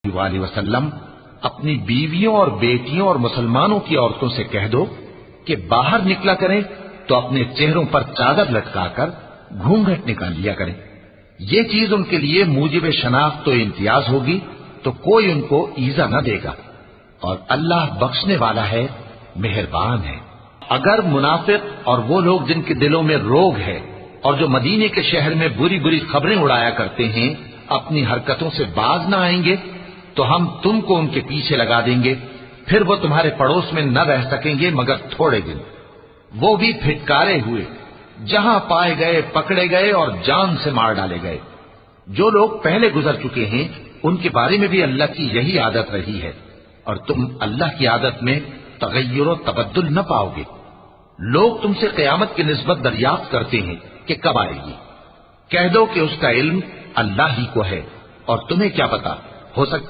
वसल्लम वसल्लम अपनी बीवियों और बेटियों और मुसलमानों की औरतों से कह दो कि बाहर निकला करें तो अपने चेहरों पर चादर लटकाकर घूंघट निकाल लिया करें। ये चीज उनके लिए मूजिब शनाख्त तो इम्तियाज होगी, तो कोई उनको ईजा न देगा, और अल्लाह बख्शने वाला है, मेहरबान है। अगर मुनाफिक और वो लोग जिनके दिलों में रोग है और जो मदीने के शहर में बुरी बुरी खबरें उड़ाया करते हैं अपनी हरकतों से बाज न आएंगे, तो हम तुमको उनके पीछे लगा देंगे, फिर वो तुम्हारे पड़ोस में न रह सकेंगे मगर थोड़े दिन, वो भी फिटकारे हुए, जहां पाए गए पकड़े गए और जान से मार डाले गए। जो लोग पहले गुजर चुके हैं उनके बारे में भी अल्लाह की यही आदत रही है, और तुम अल्लाह की आदत में तगय्युर और तबद्दुल न पाओगे। लोग तुमसे क़यामत की निस्बत दरियाफ्त करते हैं कि कब आएगी। कह दो कि उसका इल्म अल्लाह ही को है, और तुम्हें क्या पता, हो सकता